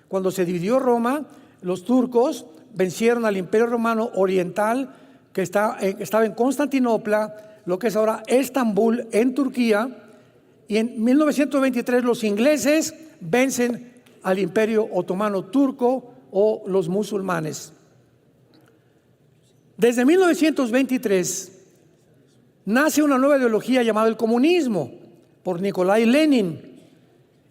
Cuando se dividió Roma, los turcos vencieron al Imperio Romano Oriental, que estaba en Constantinopla, lo que es ahora Estambul, en Turquía, y en 1923 los ingleses vencen al Imperio Otomano Turco o los musulmanes. Desde 1923 nace una nueva ideología llamada el comunismo por Nikolai Lenin,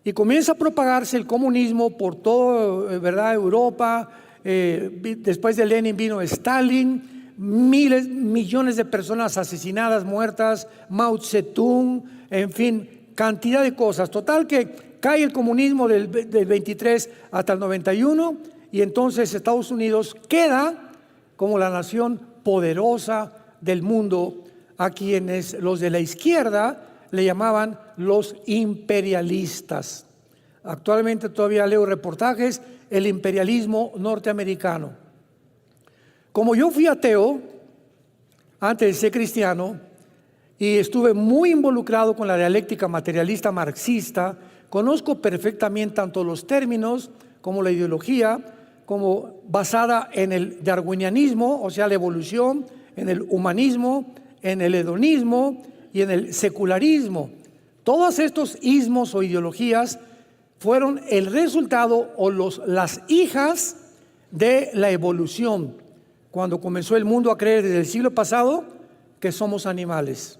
y comienza a propagarse el comunismo por toda Europa. Después de Lenin vino Stalin, millones de personas asesinadas, muertas, Mao Zedong, en fin, cantidad de cosas. Total que cae el comunismo del 23 hasta el 91, y entonces Estados Unidos queda como la nación poderosa del mundo, a quienes los de la izquierda le llamaban los imperialistas. Actualmente todavía leo reportajes, el imperialismo norteamericano. Como yo fui ateo antes de ser cristiano y estuve muy involucrado con la dialéctica materialista marxista, conozco perfectamente tanto los términos como la ideología, como basada en el darwinianismo, o sea, la evolución, en el humanismo, en el hedonismo y en el secularismo. Todos estos ismos o ideologías fueron el resultado o las hijas de la evolución, cuando comenzó el mundo a creer desde el siglo pasado que somos animales,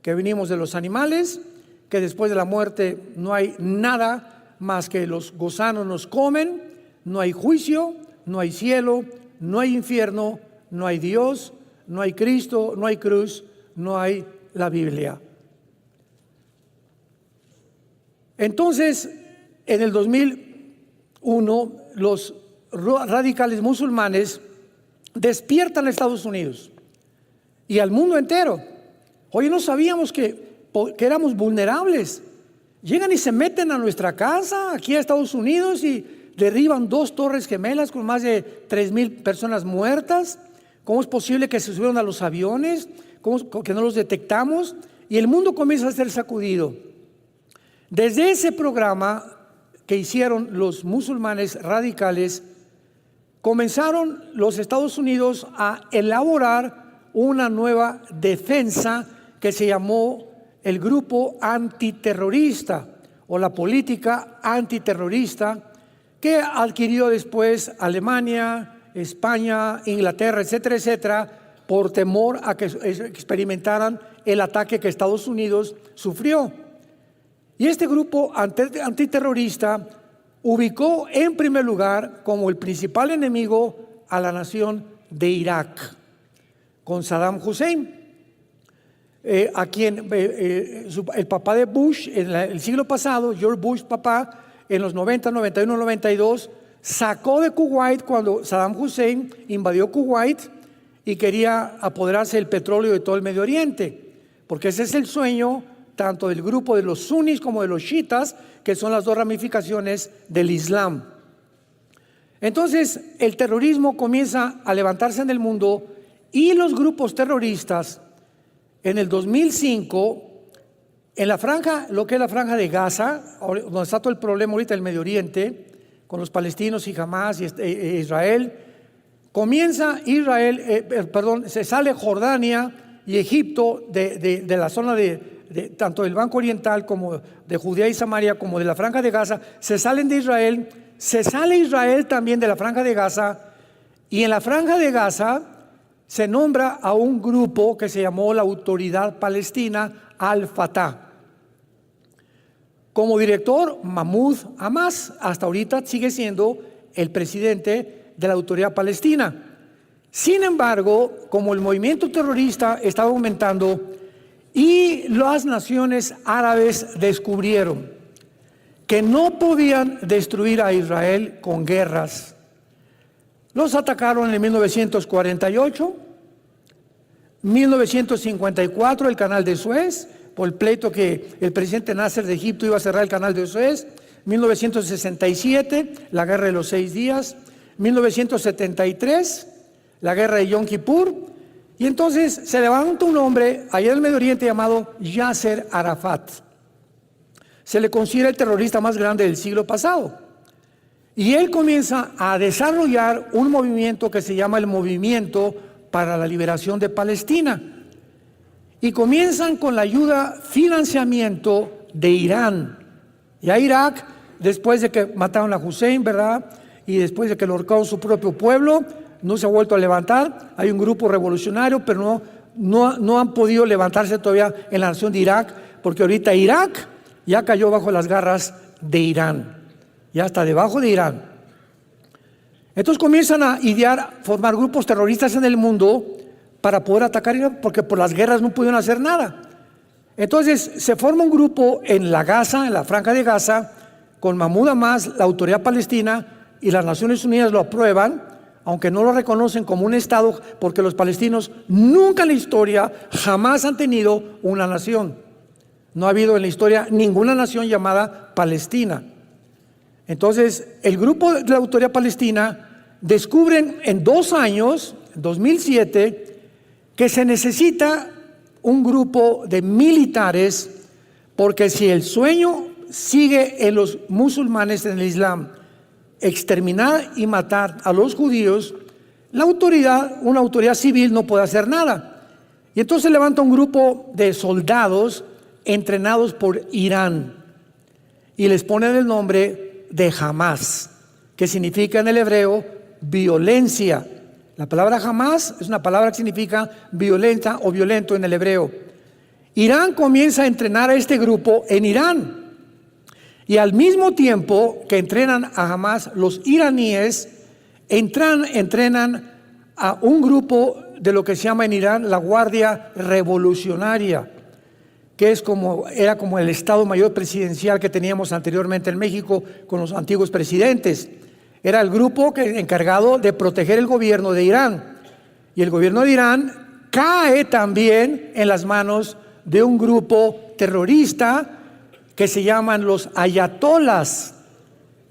que venimos de los animales, que después de la muerte no hay nada más que los gusanos nos comen, no hay juicio, no hay cielo, no hay infierno, no hay Dios, no hay Cristo, no hay cruz, no hay la Biblia. Entonces, en el 2001, los radicales musulmanes despiertan a Estados Unidos y al mundo entero. Hoy no sabíamos que éramos vulnerables. Llegan y se meten a nuestra casa, aquí a Estados Unidos, y derriban 2 torres gemelas con más de 3,000 personas muertas. ¿Cómo es posible que se subieron a los aviones? ¿Cómo que no los detectamos? Y el mundo comienza a ser sacudido. Desde ese programa que hicieron los musulmanes radicales, comenzaron los Estados Unidos a elaborar una nueva defensa que se llamó el Grupo Antiterrorista o la Política Antiterrorista, que adquirió después Alemania, España, Inglaterra, etcétera, etcétera, por temor a que experimentaran el ataque que Estados Unidos sufrió. Y este grupo antiterrorista ubicó en primer lugar como el principal enemigo a la nación de Irak, con Saddam Hussein, a quien el papá de Bush en el siglo pasado, George Bush papá, en los 90, 91, 92, sacó de Kuwait cuando Saddam Hussein invadió Kuwait y quería apoderarse del petróleo de todo el Medio Oriente, porque ese es el sueño tanto del grupo de los sunnis como de los chiitas, que son las 2 ramificaciones del Islam. Entonces, el terrorismo comienza a levantarse en el mundo, y los grupos terroristas, en el 2005, en la franja, lo que es la franja de Gaza, donde está todo el problema ahorita del Medio Oriente, con los palestinos y Hamas y Israel, se sale Jordania y Egipto de la zona tanto del Banco Oriental como de Judea y Samaria, como de la franja de Gaza, se salen de Israel, se sale Israel también de la franja de Gaza, y en la franja de Gaza se nombra a un grupo que se llamó la Autoridad Palestina Al-Fatah. Como director, Mahmoud Abbas, hasta ahorita sigue siendo el presidente de la Autoridad Palestina. Sin embargo, como el movimiento terrorista estaba aumentando y las naciones árabes descubrieron que no podían destruir a Israel con guerras, los atacaron en 1948, 1954 el canal de Suez, por el pleito que el presidente Nasser de Egipto iba a cerrar el canal de Suez, 1967 la guerra de los 6 días, 1973 la guerra de Yom Kippur. Y entonces se levanta un hombre allá en el Medio Oriente llamado Yasser Arafat. Se le considera el terrorista más grande del siglo pasado. Y él comienza a desarrollar un movimiento que se llama el Movimiento para la Liberación de Palestina. Y comienzan con la ayuda, financiamiento de Irán. Ya Irak, después de que mataron a Hussein, ¿verdad? Y después de que lo ahorcaron su propio pueblo, no se ha vuelto a levantar. Hay un grupo revolucionario, pero no han podido levantarse todavía en la nación de Irak, porque ahorita Irak ya cayó bajo las garras de Irán. Ya está debajo de Irán. Entonces comienzan a idear, formar grupos terroristas en el mundo para poder atacar Irán, porque por las guerras no pudieron hacer nada. Entonces se forma un grupo en la Gaza, en la Franja de Gaza, con Mahmoud Abbas, la autoridad palestina, y las Naciones Unidas lo aprueban, aunque no lo reconocen como un Estado, porque los palestinos nunca en la historia jamás han tenido una nación. No ha habido en la historia ninguna nación llamada Palestina. Entonces, el grupo de la autoridad palestina descubren en 2 años, en 2007, que se necesita un grupo de militares, porque si el sueño sigue en los musulmanes, en el Islam, exterminar y matar a los judíos, la autoridad, una autoridad civil, no puede hacer nada. Y entonces levanta un grupo de soldados entrenados por Irán y les ponen el nombre de Hamas, que significa en el hebreo violencia. La palabra Hamas es una palabra que significa violenta o violento en el hebreo. Irán comienza a entrenar a este grupo en Irán. Y al mismo tiempo que entrenan a Hamas, los iraníes entrenan a un grupo de lo que se llama en Irán la Guardia Revolucionaria, que era como el Estado Mayor Presidencial que teníamos anteriormente en México con los antiguos presidentes. Era el grupo encargado de proteger el gobierno de Irán. Y el gobierno de Irán cae también en las manos de un grupo terrorista que se llaman los ayatolas.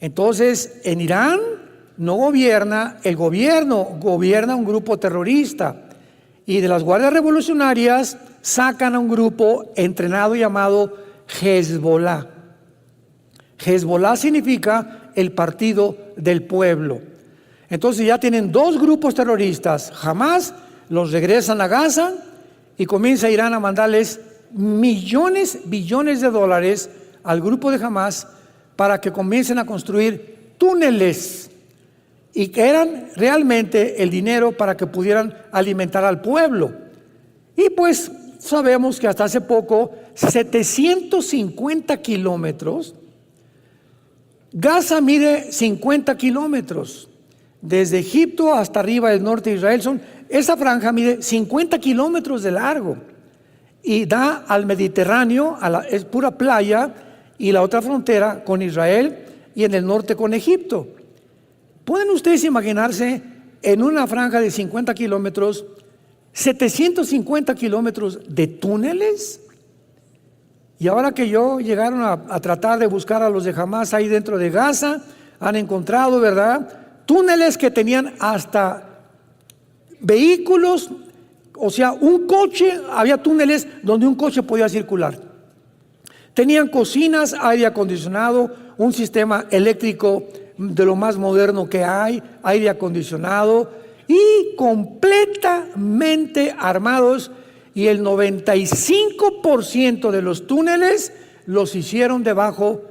Entonces, en Irán no gobierna el gobierno, gobierna un grupo terrorista. Y de las guardias revolucionarias sacan a un grupo entrenado llamado Hezbollah. Hezbollah significa el partido del pueblo. Entonces ya tienen 2 grupos terroristas. Jamás los regresan a Gaza y comienza Irán a mandarles millones, billones de dólares al grupo de Hamas para que comiencen a construir túneles, y que eran realmente el dinero para que pudieran alimentar al pueblo. Y pues sabemos que hasta hace poco 750 kilómetros, Gaza mide 50 kilómetros, desde Egipto hasta arriba del norte de Israel, esa franja mide 50 kilómetros de largo y da al Mediterráneo, es pura playa, y la otra frontera con Israel y en el norte con Egipto. ¿Pueden ustedes imaginarse en una franja de 50 kilómetros, 750 kilómetros de túneles? Y ahora que llegaron a tratar de buscar a los de Hamas ahí dentro de Gaza, han encontrado, ¿verdad?, túneles que tenían hasta vehículos, o sea, un coche, había túneles donde un coche podía circular. Tenían cocinas, aire acondicionado, un sistema eléctrico de lo más moderno que hay, aire acondicionado, y completamente armados, y el 95% de los túneles los hicieron debajo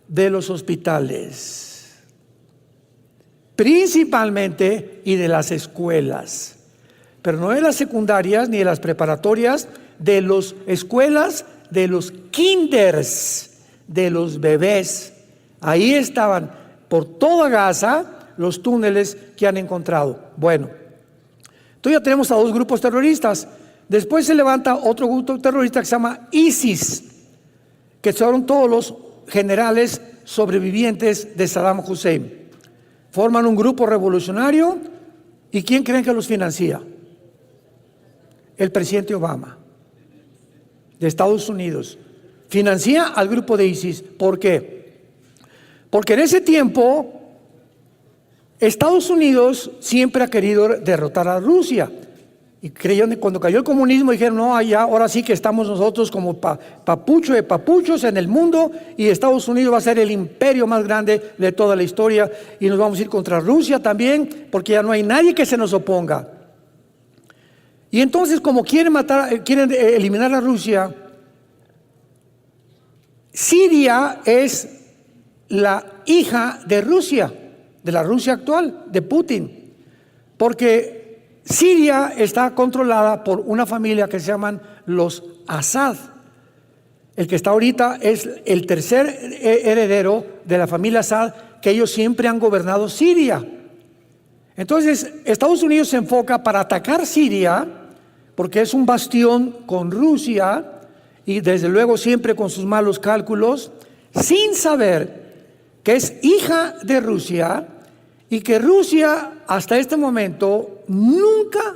de los hospitales, principalmente, y de las escuelas, pero no de las secundarias ni de las preparatorias, de las escuelas, de los kinders, de los bebés. Ahí estaban por toda Gaza los túneles que han encontrado. Bueno, entonces ya tenemos a 2 grupos terroristas. Después se levanta otro grupo terrorista que se llama ISIS, que son todos los generales sobrevivientes de Saddam Hussein. Forman un grupo revolucionario, ¿y quién creen que los financia? El presidente Obama de Estados Unidos financia al grupo de ISIS. ¿Por qué? Porque en ese tiempo Estados Unidos siempre ha querido derrotar a Rusia, Y creyeron, cuando cayó el comunismo, dijeron, no, ya, ahora sí que estamos nosotros como papucho de papuchos en el mundo, y Estados Unidos va a ser el imperio más grande de toda la historia, y nos vamos a ir contra Rusia también, porque ya no hay nadie que se nos oponga. Y entonces, como quieren eliminar a Rusia, Siria es la hija de Rusia, de la Rusia actual, de Putin, porque Siria está controlada por una familia que se llaman los Assad. El que está ahorita es el tercer heredero de la familia Assad, que ellos siempre han gobernado Siria. Entonces, Estados Unidos se enfoca para atacar Siria, porque es un bastión con Rusia, y desde luego siempre con sus malos cálculos, sin saber que es hija de Rusia, y que Rusia hasta este momento nunca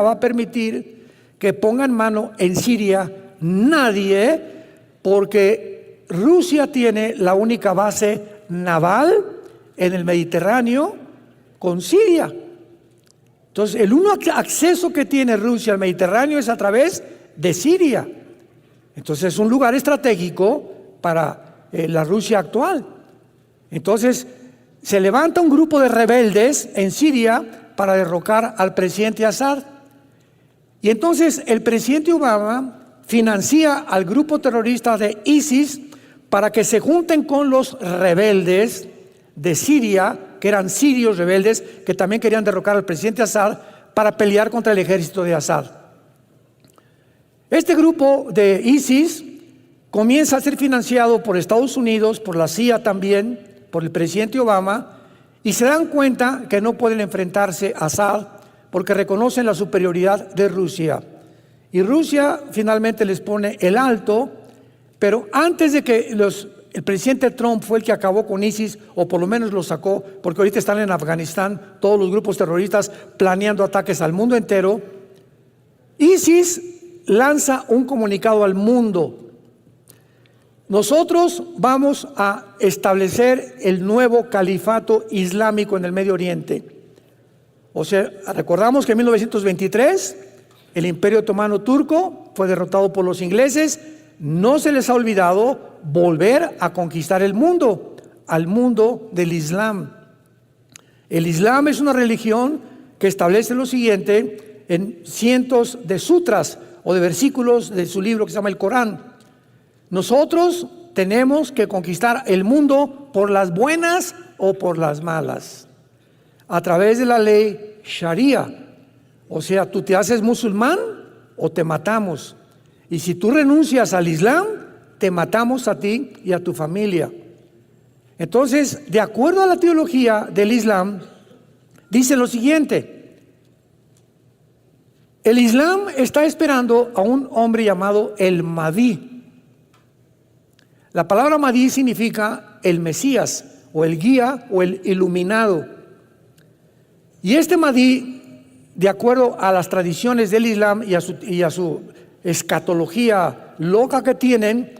va a permitir que pongan mano en Siria nadie, porque Rusia tiene la única base naval en el Mediterráneo con Siria. Entonces, el único acceso que tiene Rusia al Mediterráneo es a través de Siria. Entonces, es un lugar estratégico para la Rusia actual. Entonces, se levanta un grupo de rebeldes en Siria para derrocar al presidente Assad. Y entonces el presidente Obama financia al grupo terrorista de ISIS para que se junten con los rebeldes de Siria, que eran sirios rebeldes, que también querían derrocar al presidente Assad para pelear contra el ejército de Assad. Este grupo de ISIS comienza a ser financiado por Estados Unidos, por la CIA también, por el presidente Obama, y se dan cuenta que no pueden enfrentarse a Assad porque reconocen la superioridad de Rusia. Y Rusia finalmente les pone el alto, pero antes de que el presidente Trump fue el que acabó con ISIS, o por lo menos lo sacó, porque ahorita están en Afganistán todos los grupos terroristas planeando ataques al mundo entero, ISIS lanza un comunicado al mundo: nosotros vamos a establecer el nuevo califato islámico en el Medio Oriente. O sea, recordamos que en 1923 el Imperio Otomano Turco fue derrotado por los ingleses. No se les ha olvidado volver a conquistar el mundo, al mundo del Islam. El Islam es una religión que establece lo siguiente en cientos de sutras o de versículos de su libro que se llama el Corán. Nosotros tenemos que conquistar el mundo por las buenas o por las malas, a través de la ley Sharia. O sea, tú te haces musulmán o te matamos. Y si tú renuncias al Islam, te matamos a ti y a tu familia. Entonces, de acuerdo a la teología del Islam, dice lo siguiente: el Islam está esperando a un hombre llamado el Mahdi. La palabra Mahdi significa el Mesías, o el guía, o el iluminado. Y este Mahdi, de acuerdo a las tradiciones del Islam y a su escatología loca que tienen,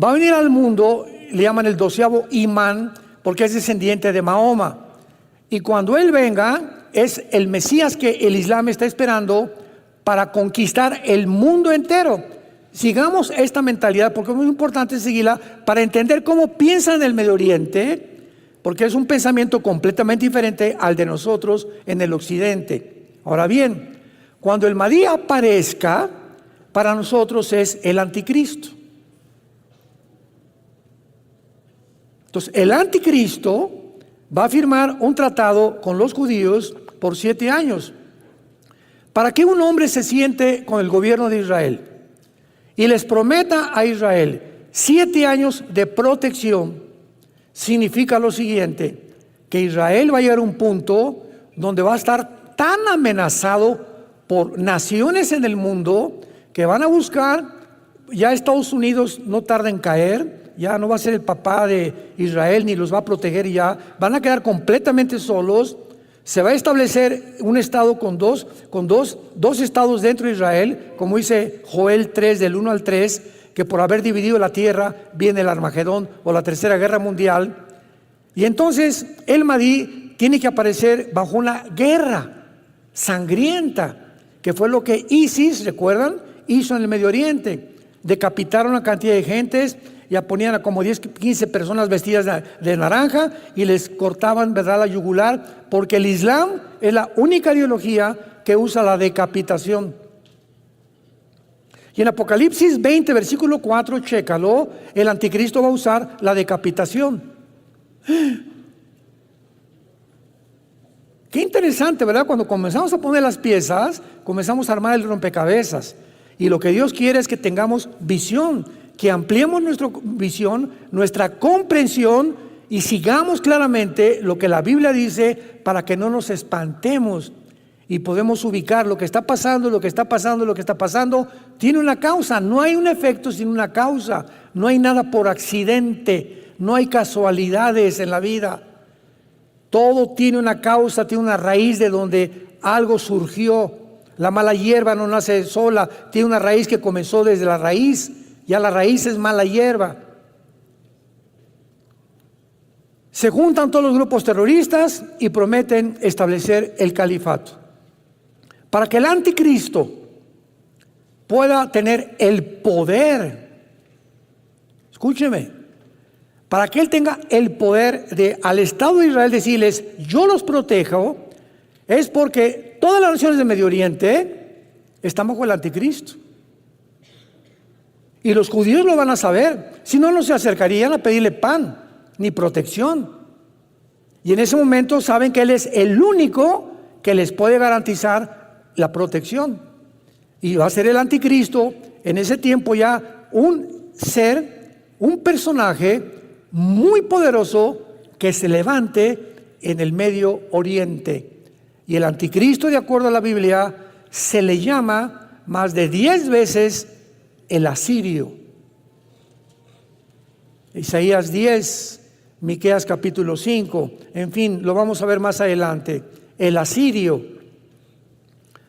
va a venir al mundo, le llaman el 12º imán, porque es descendiente de Mahoma. Y cuando él venga, es el Mesías que el Islam está esperando para conquistar el mundo entero. Sigamos esta mentalidad, porque es muy importante seguirla para entender cómo piensan en el Medio Oriente, porque es un pensamiento completamente diferente al de nosotros en el occidente. Ahora bien, cuando el Mahdi aparezca, para nosotros es el anticristo. Entonces, el anticristo va a firmar un tratado con los judíos por 7 años, para que un hombre se siente con el gobierno de Israel y les prometa a Israel 7 años de protección. Significa lo siguiente: que Israel va a llegar a un punto donde va a estar tan amenazado por naciones en el mundo que van a buscar, ya Estados Unidos no tarda en caer, ya no va a ser el papá de Israel ni los va a proteger, ya van a quedar completamente solos. Se va a establecer un estado con dos estados dentro de Israel, como dice Joel 3 del 1 al 3, que por haber dividido la tierra viene el Armagedón o la Tercera Guerra Mundial. Y entonces el Mahdi tiene que aparecer bajo una guerra. sangrienta, que fue lo que ISIS, ¿recuerdan?, hizo en el Medio Oriente. Decapitaron a una cantidad de gentes, ya ponían a como 10, 15 personas vestidas de naranja y les cortaban, ¿verdad?, la yugular, porque el Islam es la única ideología que usa la decapitación. Y en Apocalipsis 20, versículo 4, chécalo, el anticristo va a usar la decapitación. Qué interesante, ¿verdad? Cuando comenzamos a poner las piezas, comenzamos a armar el rompecabezas. Y lo que Dios quiere es que tengamos visión, que ampliemos nuestra visión, nuestra comprensión y sigamos claramente lo que la Biblia dice para que no nos espantemos y podemos ubicar lo que está pasando, lo que está pasando, lo que está pasando. Tiene una causa, no hay un efecto sin una causa, no hay nada por accidente, no hay casualidades en la vida. Todo tiene una causa, tiene una raíz de donde algo surgió. La mala hierba no nace sola, tiene una raíz que comenzó desde la raíz. Ya la raíz es mala hierba. Se juntan todos los grupos terroristas y prometen establecer el califato. Para que el anticristo pueda tener el poder, escúcheme, para que él tenga el poder de al Estado de Israel decirles, yo los protejo, es porque todas las naciones del Medio Oriente están bajo el anticristo. Y los judíos lo van a saber, si no, no se acercarían a pedirle pan ni protección. Y en ese momento saben que él es el único que les puede garantizar la protección. Y va a ser el anticristo en ese tiempo ya un ser, un personaje muy poderoso que se levante en el Medio Oriente. Y el anticristo, de acuerdo a la Biblia, se le llama más de 10 veces el asirio. Isaías 10, Miqueas capítulo 5, en fin, lo vamos a ver más adelante. El asirio.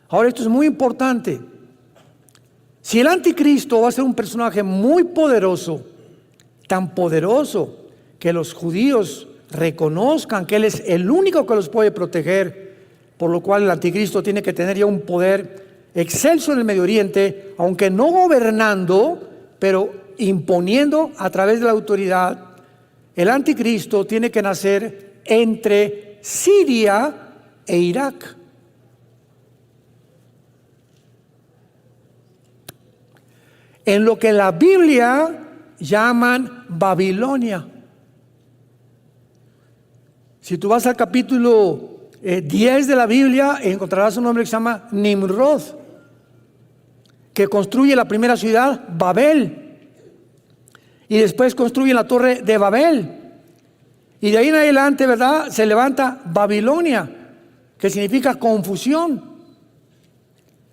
Ahora, esto es muy importante. Si el anticristo va a ser un personaje muy poderoso, tan poderoso que los judíos reconozcan que él es el único que los puede proteger, por lo cual el anticristo tiene que tener ya un poder excelso en el Medio Oriente, aunque no gobernando, pero imponiendo a través de la autoridad. El anticristo tiene que nacer entre Siria e Irak. En lo que la Biblia llaman Babilonia. Si tú vas al capítulo 10 de la Biblia, encontrarás un hombre que se llama Nimrod, que construye la primera ciudad, Babel, y después construye la torre de Babel, y de ahí en adelante, ¿verdad?, se levanta Babilonia, que significa confusión,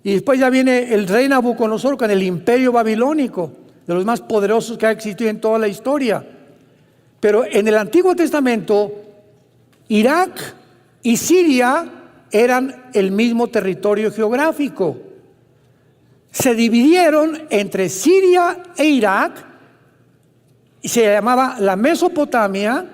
y después ya viene el rey Nabucodonosor con el imperio babilónico, de los más poderosos que ha existido en toda la historia. Pero en el Antiguo Testamento, Irak y Siria eran el mismo territorio geográfico. Se dividieron entre Siria e Irak, y se llamaba la Mesopotamia,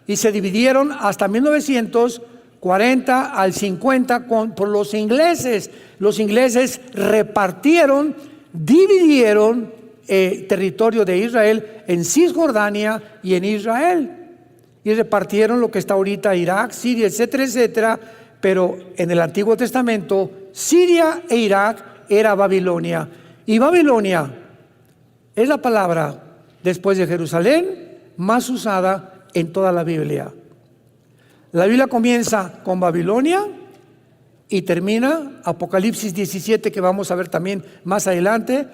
y se dividieron hasta 1940 al 50 por los ingleses. Los ingleses repartieron, dividieron territorio de Israel en Cisjordania y en Israel. Y repartieron lo que está ahorita Irak, Siria, etcétera, etcétera. Pero en el Antiguo Testamento, Siria e Irak era Babilonia. Y Babilonia es la palabra, después de Jerusalén, más usada en toda la Biblia. La Biblia comienza con Babilonia y termina, Apocalipsis 17, que vamos a ver también más adelante,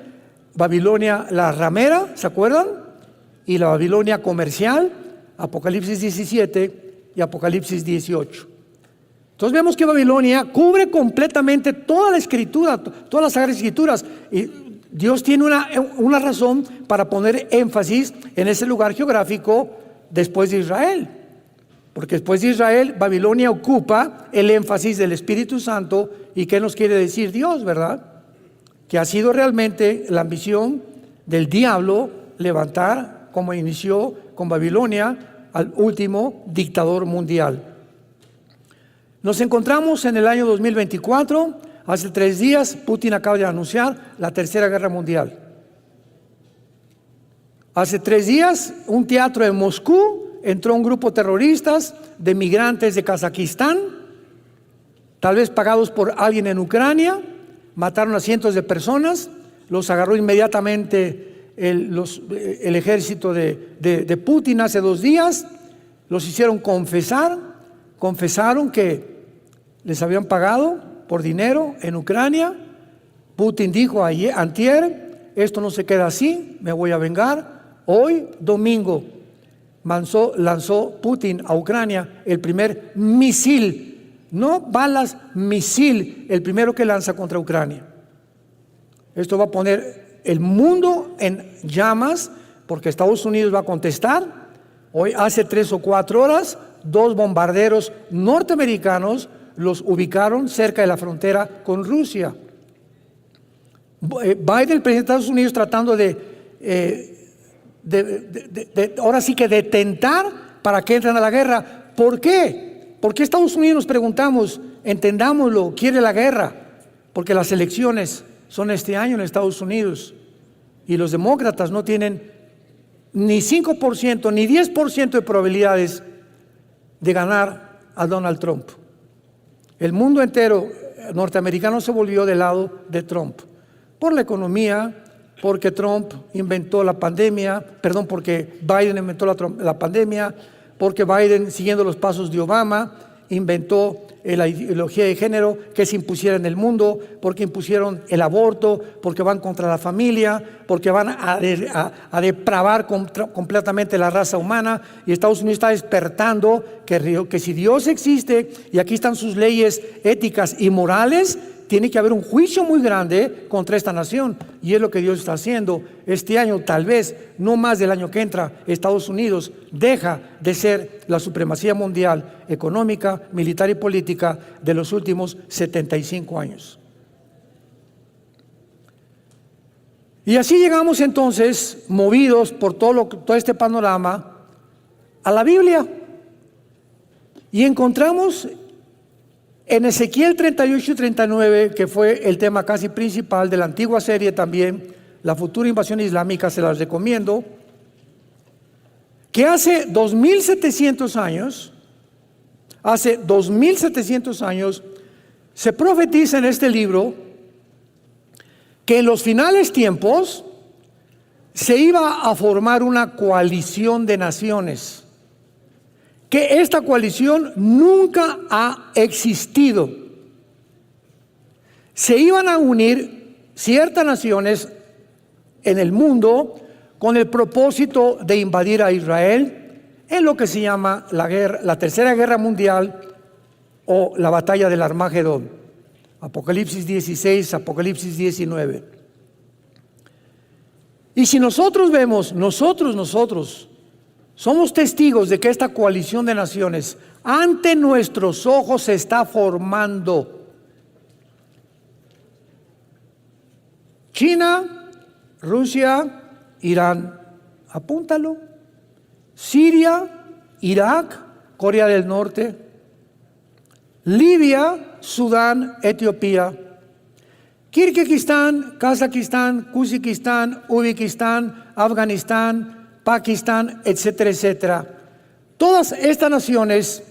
Babilonia la ramera, ¿se acuerdan? Y la Babilonia comercial, Apocalipsis 17 y Apocalipsis 18. Entonces vemos que Babilonia cubre completamente toda la escritura, todas las Sagradas Escrituras. Y Dios tiene una razón para poner énfasis en ese lugar geográfico después de Israel. Porque después de Israel, Babilonia ocupa el énfasis del Espíritu Santo. ¿Y qué nos quiere decir Dios, verdad? Que ha sido realmente la ambición del diablo levantar, como inició con Babilonia, al último dictador mundial. Nos encontramos en el año 2024. Hace 3 días Putin acaba de anunciar la Tercera Guerra Mundial. Hace 3 días, un teatro en Moscú entró un grupo de terroristas de migrantes de Kazajistán, tal vez pagados por alguien en Ucrania. Mataron a cientos de personas, los agarró inmediatamente el ejército de Putin hace 2 días, los hicieron confesaron que les habían pagado por dinero en Ucrania. Putin dijo antier, esto no se queda así, me voy a vengar. Hoy, domingo, lanzó Putin a Ucrania el primer misil, no balas, misil, el primero que lanza contra Ucrania. Esto va a poner el mundo en llamas, porque Estados Unidos va a contestar. Hoy, hace 3 o 4 horas, 2 bombarderos norteamericanos los ubicaron cerca de la frontera con Rusia. Biden, el presidente de Estados Unidos, tratando ahora sí que de tentar para que entren a la guerra. ¿Por qué? Porque Estados Unidos, nos preguntamos, entendámoslo, quiere la guerra, porque las elecciones son este año en Estados Unidos y los demócratas no tienen ni 5% ni 10% de probabilidades de ganar a Donald Trump. El mundo entero norteamericano se volvió del lado de Trump por la economía, porque Trump inventó la pandemia, porque Biden inventó la pandemia, porque Biden, siguiendo los pasos de Obama, inventó la ideología de género que se impusiera en el mundo, porque impusieron el aborto, porque van contra la familia, porque van a depravar completamente la raza humana. Y Estados Unidos está despertando que si Dios existe y aquí están sus leyes éticas y morales, tiene que haber un juicio muy grande contra esta nación, y es lo que Dios está haciendo. Este año, tal vez, no más del año que entra, Estados Unidos deja de ser la supremacía mundial económica, militar y política de los últimos 75 años. Y así llegamos entonces, movidos por todo este panorama, a la Biblia, y encontramos en Ezequiel 38 y 39, que fue el tema casi principal de la antigua serie también, la futura invasión islámica, se las recomiendo, que hace 2700 años, se profetiza en este libro que en los finales tiempos se iba a formar una coalición de naciones, que esta coalición nunca ha existido. Se iban a unir ciertas naciones en el mundo con el propósito de invadir a Israel en lo que se llama la Tercera Guerra Mundial o la batalla del Armagedón. Apocalipsis 16, Apocalipsis 19. Y si nosotros vemos, nosotros somos testigos de que esta coalición de naciones ante nuestros ojos se está formando. China, Rusia, Irán, apúntalo. Siria, Irak, Corea del Norte, Libia, Sudán, Etiopía, Kirguistán, Kazajistán, Kuzbekistán, Uzbekistán, Afganistán, Pakistán, etcétera, etcétera. Todas estas naciones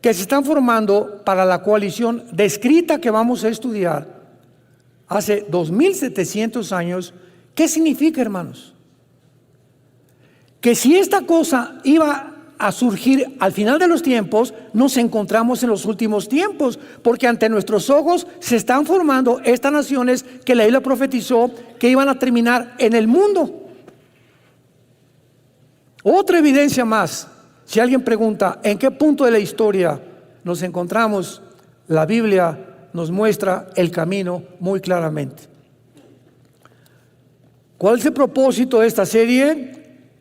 que se están formando para la coalición descrita que vamos a estudiar hace 2700 años, ¿qué significa, hermanos? Que si esta cosa iba a surgir al final de los tiempos, nos encontramos en los últimos tiempos, porque ante nuestros ojos se están formando estas naciones que la Biblia profetizó que iban a terminar en el mundo. Otra evidencia más, si alguien pregunta en qué punto de la historia nos encontramos, la Biblia nos muestra el camino muy claramente. ¿Cuál es el propósito de esta serie?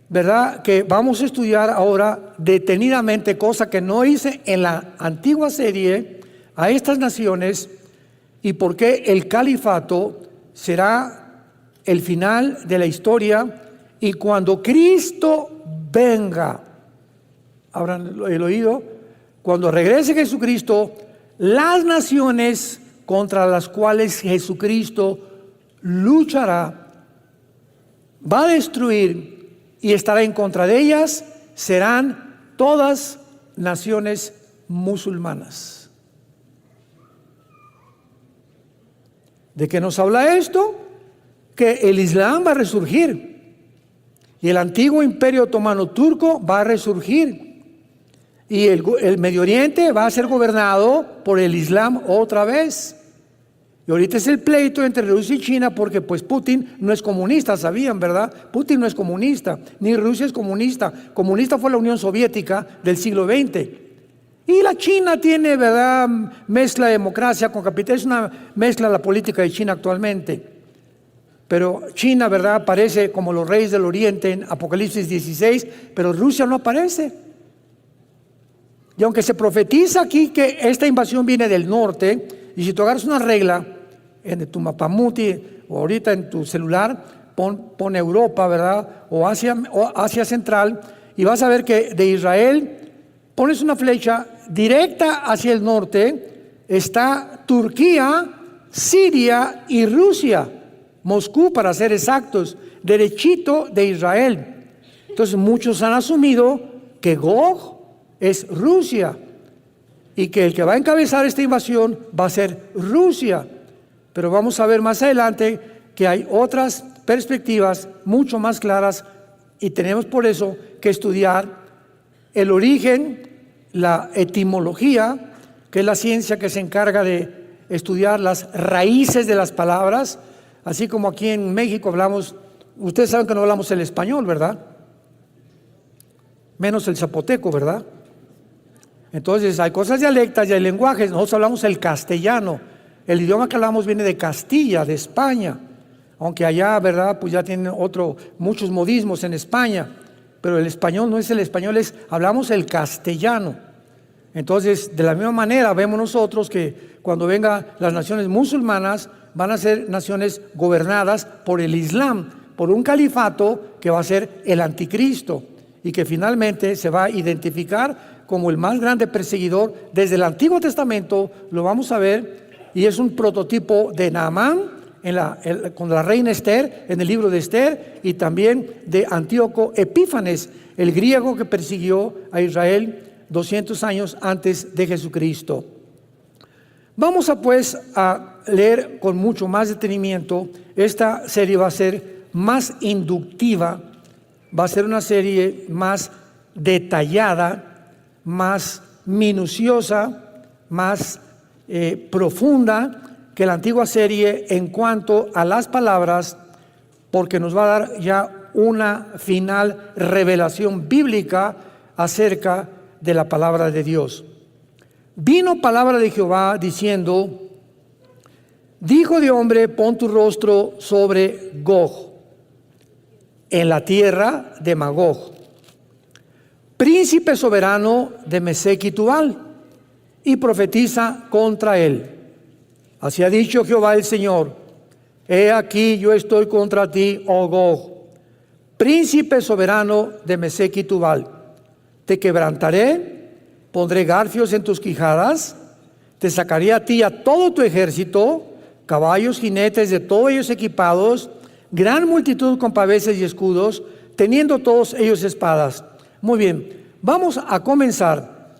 ¿Verdad? Que vamos a estudiar ahora detenidamente, cosa que no hice en la antigua serie, a estas naciones y por qué el califato será el final de la historia, y cuando Cristo venga, abran el oído, cuando regrese Jesucristo, las naciones contra las cuales Jesucristo luchará, va a destruir y estará en contra de ellas, serán todas naciones musulmanas. ¿De qué nos habla esto? Que el Islam va a resurgir y el antiguo imperio otomano turco va a resurgir y el Medio Oriente va a ser gobernado por el Islam otra vez. Y ahorita es el pleito entre Rusia y China porque pues Putin no es comunista, ¿sabían, verdad? Putin no es comunista, ni Rusia es comunista. Comunista fue la Unión Soviética del siglo XX. Y la China tiene, ¿verdad?, mezcla de democracia con capitalismo, es una mezcla de la política de China actualmente. Pero China, ¿verdad?, aparece como los reyes del Oriente en Apocalipsis 16, pero Rusia no aparece. Y aunque se profetiza aquí que esta invasión viene del norte, y si tú agarras una regla en tu mapamuti o ahorita en tu celular, pon Europa, ¿verdad?, o Asia Central, y vas a ver que de Israel pones una flecha directa hacia el norte, está Turquía, Siria y Rusia, Moscú para ser exactos, derechito de Israel. Entonces muchos han asumido que Gog es Rusia y que el que va a encabezar esta invasión va a ser Rusia. Pero vamos a ver más adelante que hay otras perspectivas mucho más claras y tenemos por eso que estudiar el origen, la etimología, que es la ciencia que se encarga de estudiar las raíces de las palabras, así como aquí en México hablamos, ustedes saben que no hablamos el español, ¿verdad? Menos el zapoteco, ¿verdad? Entonces hay cosas dialectas y hay lenguajes, nosotros hablamos el castellano, el idioma que hablamos viene de Castilla, de España, aunque allá, ¿verdad?, pues ya tienen muchos modismos en España, pero el español no es el español, hablamos el castellano. Entonces, de la misma manera vemos nosotros que cuando vengan las naciones musulmanas, van a ser naciones gobernadas por el Islam, por un califato que va a ser el anticristo y que finalmente se va a identificar como el más grande perseguidor. Desde el Antiguo Testamento lo vamos a ver y es un prototipo de Naamán con la reina Esther en el libro de Esther y también de Antíoco Epífanes, el griego que persiguió a Israel 200 años antes de Jesucristo. Vamos a leer con mucho más detenimiento. Esta serie va a ser más inductiva, va a ser una serie más detallada, más minuciosa, más profunda que la antigua serie en cuanto a las palabras, porque nos va a dar ya una final revelación bíblica acerca de la palabra de Dios. Vino palabra de Jehová diciendo: Hijo de hombre, pon tu rostro sobre Gog, en la tierra de Magog, príncipe soberano de Mesec y Tubal, y profetiza contra él. Así ha dicho Jehová el Señor: He aquí yo estoy contra ti, oh Gog, príncipe soberano de Mesec y Tubal. Te quebrantaré, pondré garfios en tus quijadas, te sacaré a ti y a todo tu ejército, caballos, jinetes, de todos ellos equipados, gran multitud con paveses y escudos, teniendo todos ellos espadas. Muy bien, vamos a comenzar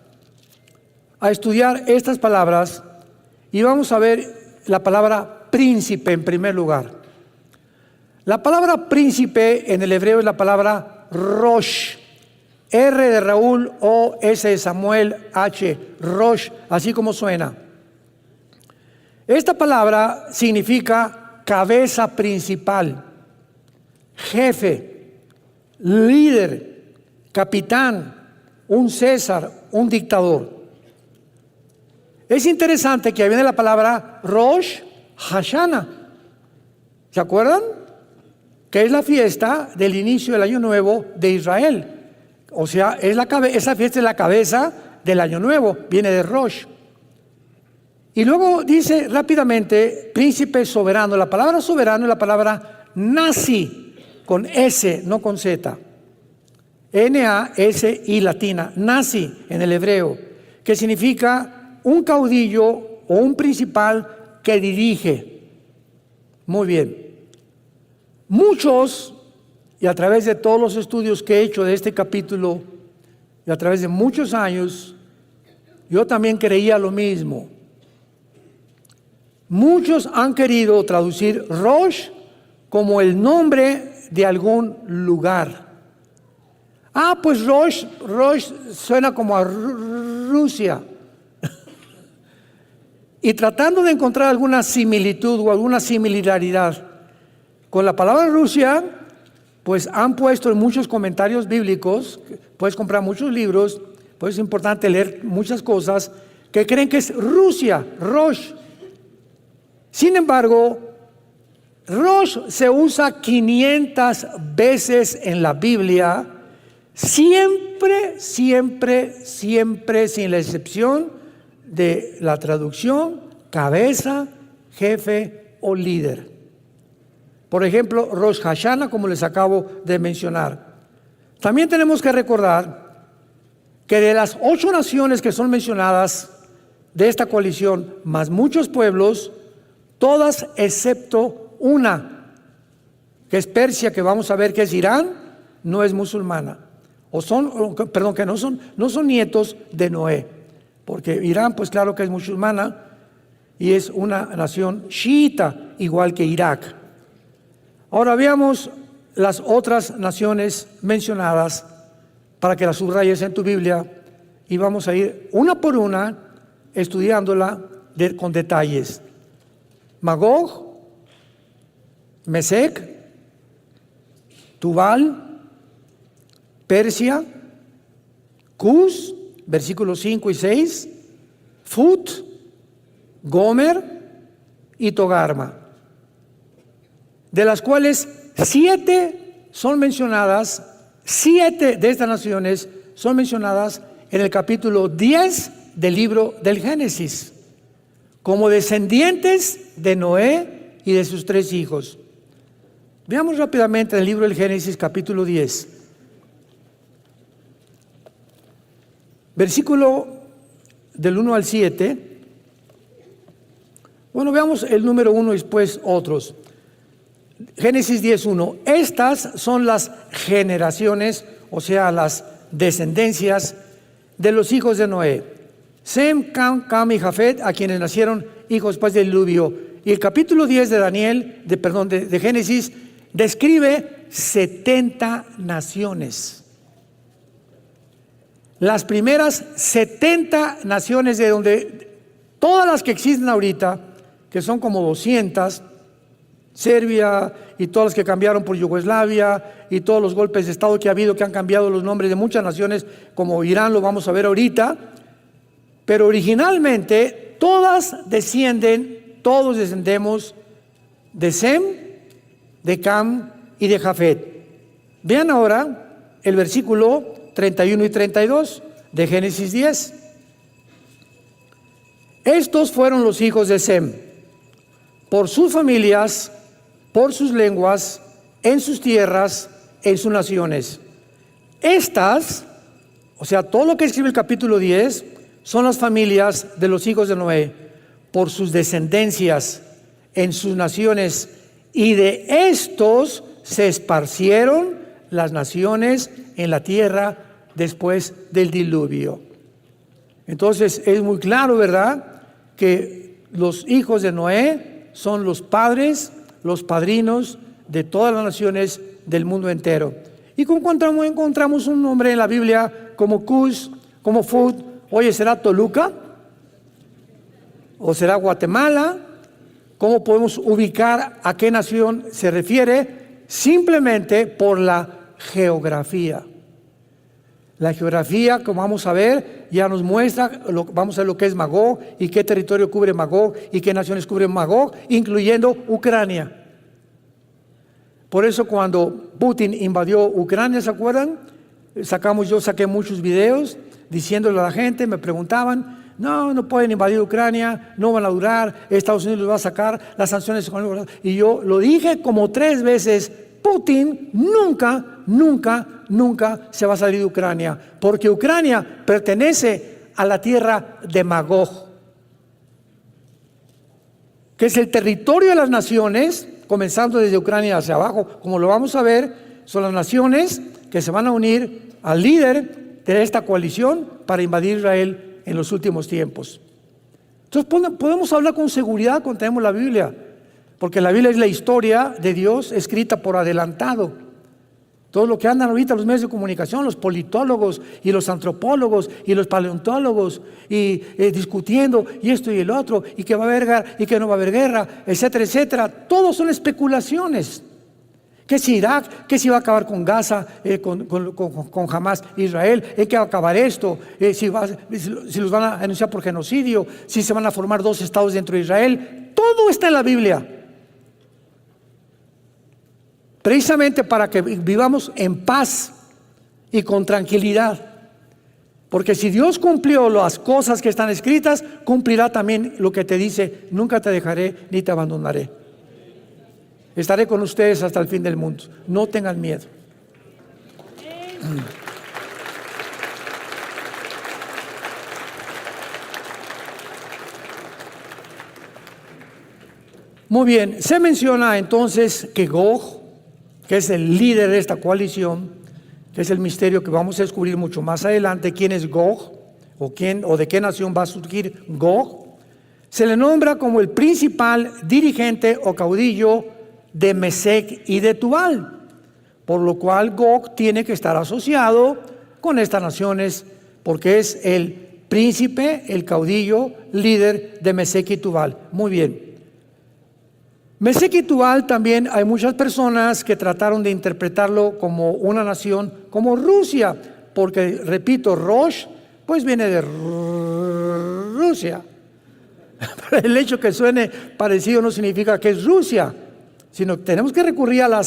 a estudiar estas palabras y vamos a ver la palabra príncipe en primer lugar. La palabra príncipe en el hebreo es la palabra Rosh, R de Raúl, O, S de Samuel, H, Rosh, así como suena. Esta palabra significa cabeza principal, jefe, líder, capitán, un César, un dictador. Es interesante que viene la palabra Rosh Hashanah. ¿Se acuerdan? Que es la fiesta del inicio del año nuevo de Israel. O sea, esa fiesta es la cabeza del año nuevo, viene de Rosh. Y luego dice rápidamente, príncipe soberano. La palabra soberano es la palabra Nasi, con S, no con Z. N-A-S-I latina, Nasi en el hebreo, que significa un caudillo o un principal que dirige. Muy bien. Muchos, y a través de todos los estudios que he hecho de este capítulo, y a través de muchos años, yo también creía lo mismo. Muchos han querido traducir Rosh como el nombre de algún lugar. Pues Rosh suena como a Rusia. Y tratando de encontrar alguna similitud o alguna similaridad con la palabra Rusia, pues han puesto en muchos comentarios bíblicos, puedes comprar muchos libros, pues es importante leer muchas cosas, que creen que es Rusia, Rosh. Sin embargo, Rosh se usa 500 veces en la Biblia, siempre, sin la excepción de la traducción cabeza, jefe o líder. Por ejemplo, Rosh Hashanah, como les acabo de mencionar. También tenemos que recordar que de las 8 naciones que son mencionadas de esta coalición, más muchos pueblos, todas excepto una, que es Persia, que vamos a ver que es Irán, no es musulmana. Que no son nietos de Noé, porque Irán, pues claro que es musulmana y es una nación chiita, igual que Irak. Ahora veamos las otras naciones mencionadas para que las subrayes en tu Biblia y vamos a ir una por una estudiándola con detalles. Magog, Mesec, Tubal, Persia, Cus, versículos 5 y 6, Fut, Gomer y Togarma, de las cuales 7 son mencionadas, 7 de estas naciones son mencionadas en el capítulo 10 del libro del Génesis, como descendientes de Noé y de sus 3 hijos. Veamos rápidamente el libro del Génesis, capítulo 10. Versículo del 1 al 7. Bueno, veamos el número 1 y después otros. Génesis 10:1. Estas son las generaciones, o sea, las descendencias de los hijos de Noé. Sem, Cam y Jafet, a quienes nacieron hijos después del diluvio. Y el capítulo 10 de Génesis describe 70 naciones. Las primeras 70 naciones, de donde todas las que existen ahorita, que son como 200, Serbia y todas las que cambiaron por Yugoslavia y todos los golpes de Estado que ha habido, que han cambiado los nombres de muchas naciones, como Irán, lo vamos a ver ahorita. Pero originalmente todos descendemos de Sem, de Cam y de Jafet. Vean ahora el versículo 31 y 32 de Génesis 10. Estos fueron los hijos de Sem, por sus familias, por sus lenguas, en sus tierras, en sus naciones. Estas, o sea, todo lo que escribe el capítulo 10, son las familias de los hijos de Noé, por sus descendencias, en sus naciones, y de estos se esparcieron las naciones en la tierra después del diluvio. Entonces es muy claro, ¿verdad?, que los hijos de Noé son los padres, los padrinos de todas las naciones del mundo entero. Y encontramos un nombre en la Biblia como Cus, como Fut. Oye, ¿será Toluca? ¿O será Guatemala? ¿Cómo podemos ubicar a qué nación se refiere? Simplemente por la geografía. La geografía, como vamos a ver, ya nos muestra, vamos a ver lo que es Magog y qué territorio cubre Magog y qué naciones cubre Magog, incluyendo Ucrania. Por eso cuando Putin invadió Ucrania, ¿se acuerdan? Yo saqué muchos videos diciéndole a la gente, me preguntaban, no pueden invadir Ucrania, no van a durar, Estados Unidos los va a sacar, las sanciones. Y yo lo dije como 3 veces, Putin nunca se va a salir de Ucrania, porque Ucrania pertenece a la tierra de Magog. que es el territorio de las naciones, comenzando desde Ucrania hacia abajo, como lo vamos a ver, son las naciones que se van a unir al líder de esta coalición para invadir Israel en los últimos tiempos. Entonces podemos hablar con seguridad cuando tenemos la Biblia, porque la Biblia es la historia de Dios escrita por adelantado. Todo lo que andan ahorita los medios de comunicación, los politólogos y los antropólogos y los paleontólogos y discutiendo y esto y el otro, y que va a haber guerra y que no va a haber guerra, etcétera, etcétera. Todos son especulaciones. Que si Irak, que si va a acabar con Gaza, con Hamas, Israel, en qué va a acabar esto, si los van a anunciar por genocidio, si se van a formar 2 estados dentro de Israel. Todo está en la Biblia. Precisamente para que vivamos en paz y con tranquilidad. Porque si Dios cumplió las cosas que están escritas, cumplirá también lo que te dice: nunca te dejaré ni te abandonaré. Estaré con ustedes hasta el fin del mundo. No tengan miedo. Muy bien, se menciona entonces que Gog, que es el líder de esta coalición, que es el misterio que vamos a descubrir mucho más adelante, quién es Gog o de qué nación va a surgir Gog, se le nombra como el principal dirigente o caudillo de Mesec y de Tubal, por lo cual Gog tiene que estar asociado con estas naciones, porque es el príncipe, el caudillo, líder de Mesec y Tubal. Muy bien. Mesec y Tubal también hay muchas personas que trataron de interpretarlo como una nación, como Rusia, porque, repito, Rosh, pues viene de Rusia. El hecho que suene parecido no significa que es Rusia, sino que tenemos que recurrir a la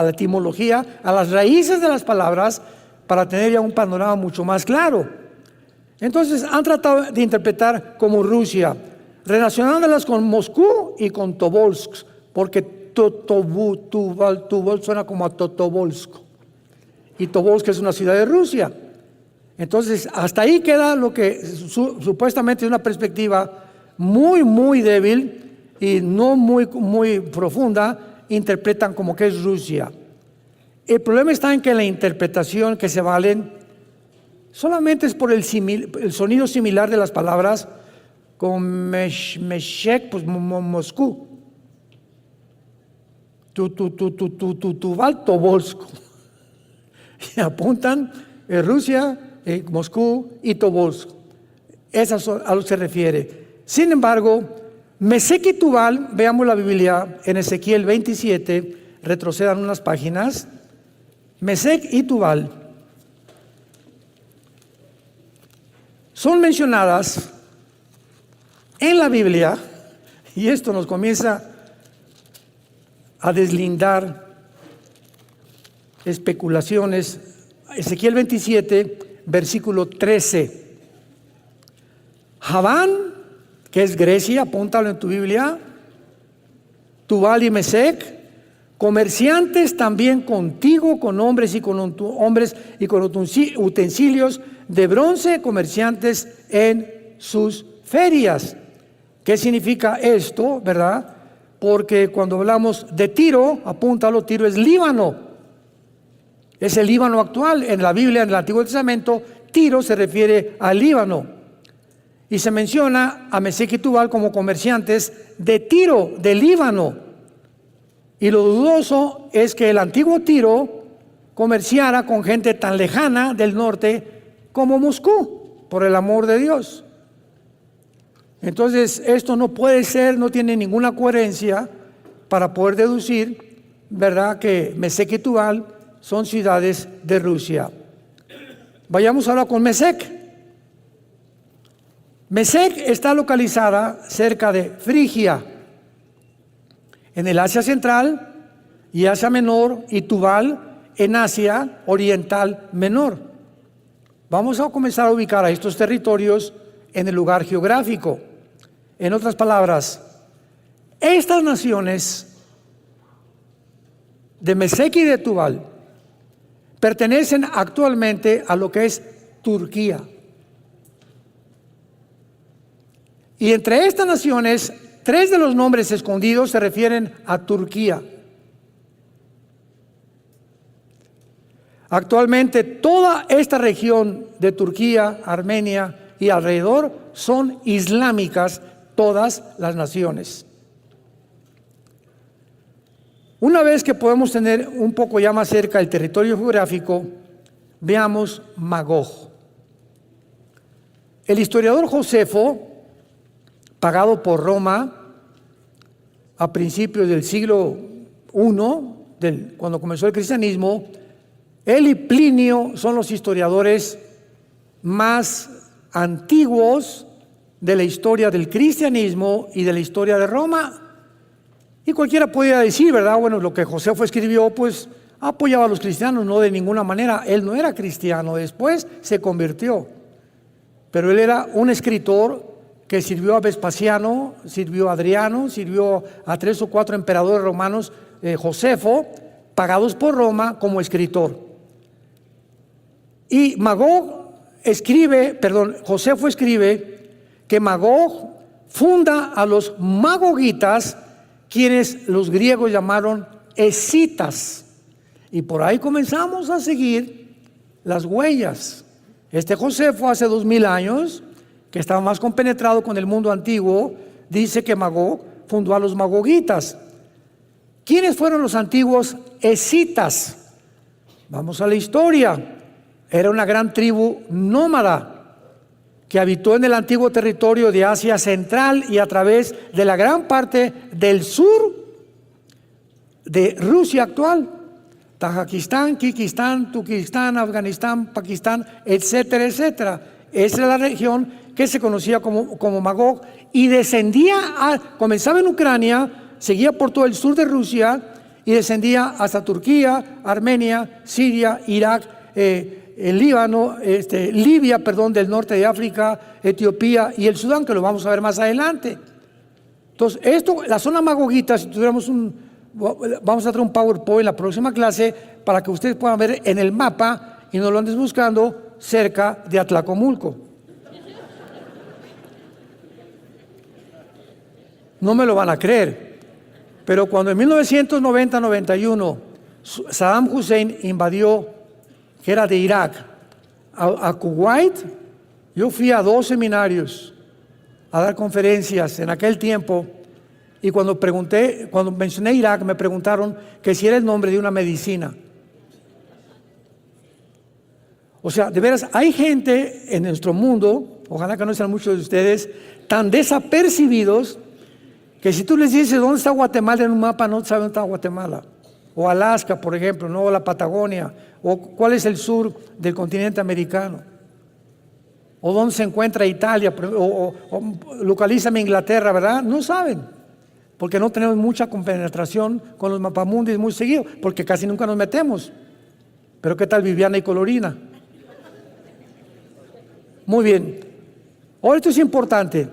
etimología, a las raíces de las palabras, para tener ya un panorama mucho más claro. Entonces han tratado de interpretar como Rusia, relacionándolas con Moscú y con Tobolsk, porque Tubal suena como a Totobolsk, y Tobolsk es una ciudad de Rusia. Entonces hasta ahí queda lo que supuestamente es una perspectiva muy muy débil y no muy profunda, interpretan como que es Rusia. El problema está en que la interpretación que se valen solamente es por el sonido similar de las palabras, con Meshek, pues Moscú, Tubal, Tobolsk, y apuntan Rusia, Moscú y Tobolsk. Esas a lo que se refiere. Sin embargo, Mesec y Tubal, veamos la Biblia en Ezequiel 27, retrocedan unas páginas. Mesec y Tubal son mencionadas en la Biblia, y esto nos comienza a deslindar especulaciones. Ezequiel 27, versículo 13. Javán, que es Grecia, apúntalo en tu Biblia, Tubal y Mesec, comerciantes también contigo, con hombres y con utensilios de bronce, comerciantes en sus ferias. ¿Qué significa esto, verdad? Porque cuando hablamos de Tiro, apúntalo, Tiro es Líbano. Es el Líbano actual. En la Biblia, en el Antiguo Testamento, Tiro se refiere al Líbano. Y se menciona a Mesec y Tubal como comerciantes de Tiro, de Líbano. Y lo dudoso es que el antiguo Tiro comerciara con gente tan lejana del norte como Moscú, por el amor de Dios. Entonces esto no puede ser, no tiene ninguna coherencia para poder deducir, ¿verdad?, que Mesec y Tubal son ciudades de Rusia. Vayamos ahora con Mesec. Mesec está localizada cerca de Frigia, en el Asia Central y Asia Menor, y Tubal en Asia Oriental Menor. Vamos a comenzar a ubicar a estos territorios en el lugar geográfico. En otras palabras, estas naciones de Mesec y de Tubal pertenecen actualmente a lo que es Turquía. Y entre estas naciones, 3 de los nombres escondidos se refieren a Turquía. Actualmente toda esta región de Turquía, Armenia y alrededor son islámicas, todas las naciones. Una vez que podemos tener un poco ya más cerca el territorio geográfico, veamos Magog. El historiador Josefo, pagado por Roma a principios del siglo I, cuando comenzó el cristianismo, él y Plinio son los historiadores más antiguos de la historia del cristianismo y de la historia de Roma. Y cualquiera podría decir, ¿verdad? Bueno, lo que Josefo escribió, pues apoyaba a los cristianos, no de ninguna manera. Él no era cristiano, después se convirtió. Pero él era un escritor que sirvió a Vespasiano, sirvió a Adriano, sirvió a 3 o 4 emperadores romanos, Josefo, pagados por Roma como escritor. Y Josefo escribe que Magog funda a los magogitas, quienes los griegos llamaron escitas. Y por ahí comenzamos a seguir las huellas. Josefo hace 2000 años, que estaba más compenetrado con el mundo antiguo, dice que Magog fundó a los magogitas. ¿Quiénes fueron los antiguos escitas? Vamos a la historia. Era una gran tribu nómada que habitó en el antiguo territorio de Asia Central y a través de la gran parte del sur de Rusia actual. Tayikistán, Kirguistán, Turkestán, Afganistán, Pakistán, etcétera, etcétera. Esa era la región que se conocía como Magog y comenzaba en Ucrania, seguía por todo el sur de Rusia y descendía hasta Turquía, Armenia, Siria, Irak, el Líbano, Libia, del norte de África, Etiopía y el Sudán, que lo vamos a ver más adelante. Entonces, la zona magogita, si tuviéramos vamos a traer un PowerPoint en la próxima clase para que ustedes puedan ver en el mapa y no lo andes buscando cerca de Atlacomulco. No me lo van a creer, pero cuando en 1990-91 Saddam Hussein invadió, que era de Irak, a Kuwait, yo fui a 2 seminarios a dar conferencias en aquel tiempo. Y cuando mencioné Irak, me preguntaron que si era el nombre de una medicina. O sea, de veras, hay gente en nuestro mundo, ojalá que no sean muchos de ustedes, tan desapercibidos, que si tú les dices dónde está Guatemala en un mapa, no saben dónde está Guatemala. O Alaska, por ejemplo, ¿no? O la Patagonia, o cuál es el sur del continente americano, o dónde se encuentra Italia, o localízame Inglaterra, ¿verdad? No saben, porque no tenemos mucha compenetración con los mapamundis muy seguido, porque casi nunca nos metemos. Pero ¿qué tal Viviana y Colorina? Muy bien. Ahora esto es importante.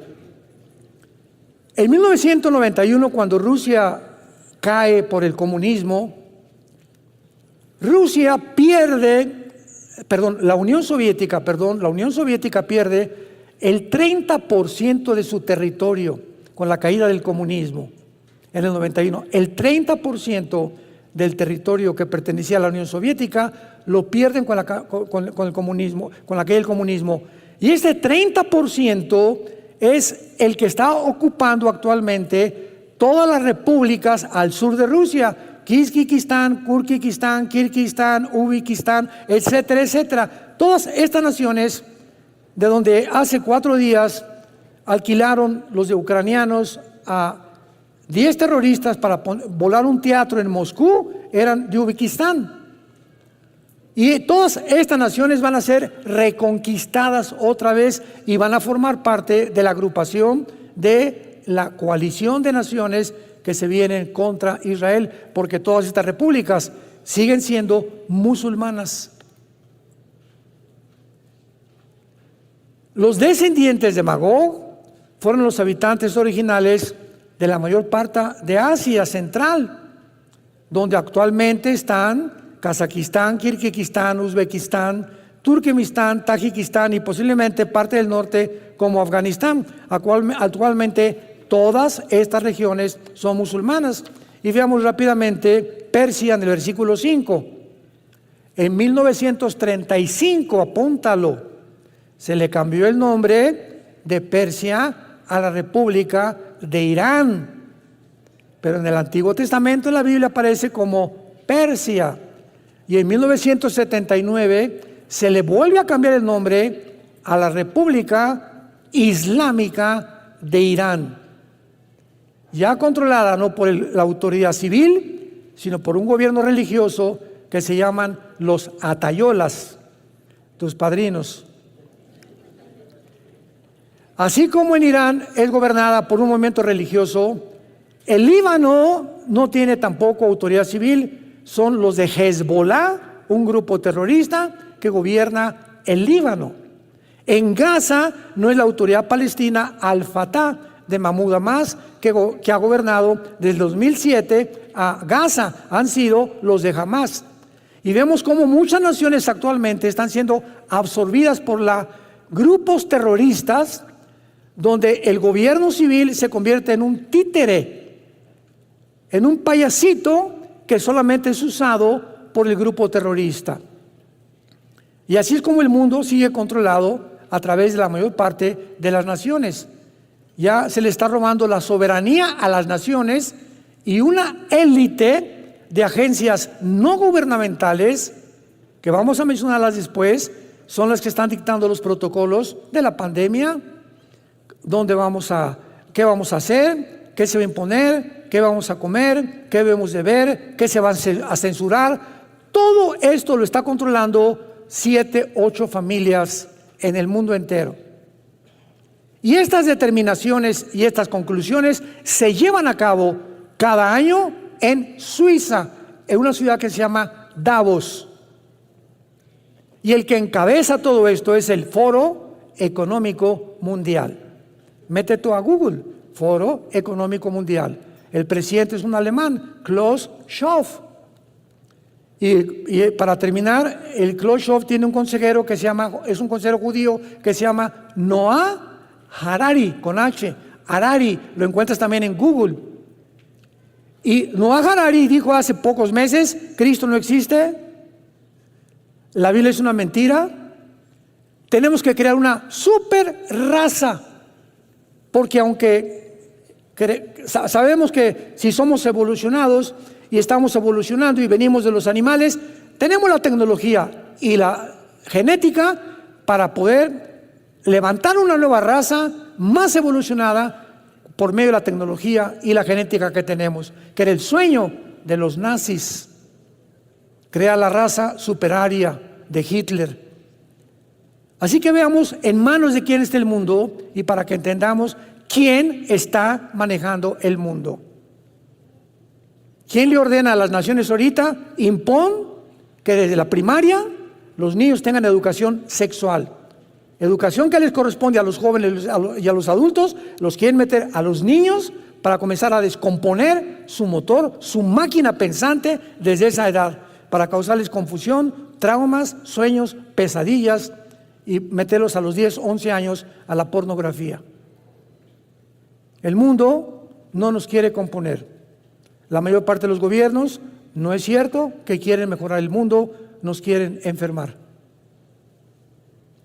En 1991, cuando Rusia cae por el comunismo, la Unión Soviética pierde el 30% de su territorio con la caída del comunismo en el 91. El 30% del territorio que pertenecía a la Unión Soviética lo pierden con el comunismo, con la caída del comunismo. Y ese 30% es el que está ocupando actualmente todas las repúblicas al sur de Rusia: Kirguistán, Kurkistán, Kirguistán, Uzbekistán, etcétera, etcétera. Todas estas naciones, de donde hace 4 días alquilaron los de ucranianos a 10 terroristas para volar un teatro en Moscú, eran de Uzbekistán. Y todas estas naciones van a ser reconquistadas otra vez y van a formar parte de la agrupación de la coalición de naciones que se vienen contra Israel, porque todas estas repúblicas siguen siendo musulmanas. Los descendientes de Magog fueron los habitantes originales de la mayor parte de Asia Central, donde actualmente están Kazajistán, Kirguistán, Uzbekistán, Turkmenistán, Tayikistán y posiblemente parte del norte como Afganistán. Actualmente todas estas regiones son musulmanas. Y veamos rápidamente Persia en el versículo 5. En 1935, apúntalo, se le cambió el nombre de Persia a la República de Irán. Pero en el Antiguo Testamento en la Biblia aparece como Persia. Y en 1979 se le vuelve a cambiar el nombre a la República Islámica de Irán. Ya controlada no por la autoridad civil, sino por un gobierno religioso que se llaman los atayolas, tus padrinos. Así como en Irán es gobernada por un movimiento religioso, el Líbano no tiene tampoco autoridad civil, son los de Hezbollah, un grupo terrorista que gobierna el Líbano. En Gaza no es la autoridad palestina Al-Fatah de Mahmoud Abbas que ha gobernado desde el 2007 a Gaza, han sido los de Hamas. Y vemos cómo muchas naciones actualmente están siendo absorbidas por grupos terroristas, donde el gobierno civil se convierte en un títere, en un payasito que solamente es usado por el grupo terrorista. Y así es como el mundo sigue controlado a través de la mayor parte de las naciones. Ya se le está robando la soberanía a las naciones y una élite de agencias no gubernamentales, que vamos a mencionarlas después, son las que están dictando los protocolos de la pandemia, qué vamos a hacer, qué se va a imponer, qué vamos a comer, qué debemos de ver, qué se va a censurar. Todo esto lo está controlando 7, 8 familias en el mundo entero. Y estas determinaciones y estas conclusiones se llevan a cabo cada año en Suiza, en una ciudad que se llama Davos. Y el que encabeza todo esto es el Foro Económico Mundial. Métete a Google, Foro Económico Mundial. El presidente es un alemán, Klaus Schwab. Y para terminar, el Klaus Schwab tiene un consejero es un consejero judío que se llama Noah Harari, con H. Harari, lo encuentras también en Google. Y Noah Harari dijo hace pocos meses: Cristo no existe, la Biblia es una mentira, tenemos que crear una super raza, porque aunque sabemos que si somos evolucionados y estamos evolucionando y venimos de los animales, tenemos la tecnología y la genética para poder levantar una nueva raza más evolucionada por medio de la tecnología y la genética que tenemos, que era el sueño de los nazis, crear la raza superaria de Hitler. Así que veamos en manos de quién está el mundo y para que entendamos quién está manejando el mundo. ¿Quién le ordena a las naciones ahorita? Impón que desde la primaria los niños tengan educación sexual. Educación que les corresponde a los jóvenes y a los adultos, los quieren meter a los niños para comenzar a descomponer su motor, su máquina pensante desde esa edad, para causarles confusión, traumas, sueños, pesadillas y meterlos a los 10, 11 años a la pornografía. El mundo no nos quiere componer. La mayor parte de los gobiernos, no es cierto que quieren mejorar el mundo, nos quieren enfermar.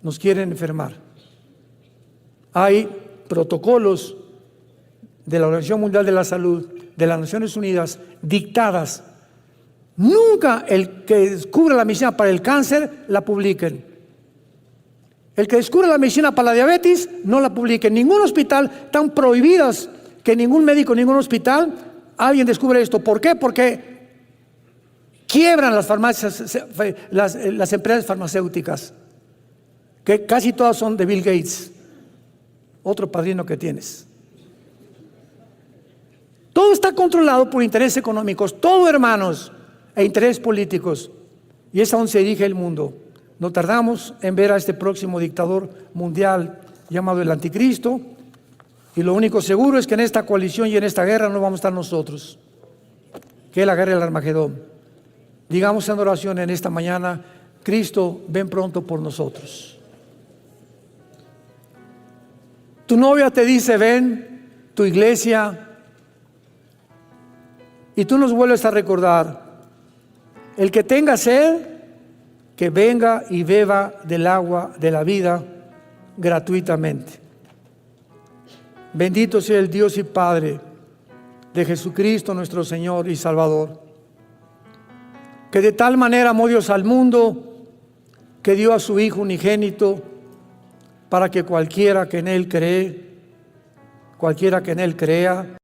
Nos quieren enfermar. Hay protocolos de la Organización Mundial de la Salud, de las Naciones Unidas, dictadas. Nunca el que descubre la medicina para el cáncer la publiquen. El que descubre la medicina para la diabetes no la publiquen. Ningún hospital, están prohibidas que ningún médico, ningún hospital, alguien descubre esto. ¿Por qué? Porque quiebran las farmacias, las empresas farmacéuticas, que casi todas son de Bill Gates, otro padrino que tienes. Todo está controlado por intereses económicos, todo, hermanos, e intereses políticos. Y es a donde se dirige el mundo. No tardamos en ver a este próximo dictador mundial llamado el Anticristo, y lo único seguro es que en esta coalición y en esta guerra no vamos a estar nosotros, que es la guerra del Armagedón. Digamos en oración en esta mañana: Cristo, ven pronto por nosotros. Tu novia te dice, ven, tu iglesia, y tú nos vuelves a recordar, el que tenga sed, que venga y beba del agua de la vida gratuitamente. Bendito sea el Dios y Padre de Jesucristo nuestro Señor y Salvador, que de tal manera amó Dios al mundo, que dio a su Hijo unigénito, para que cualquiera que en Él crea,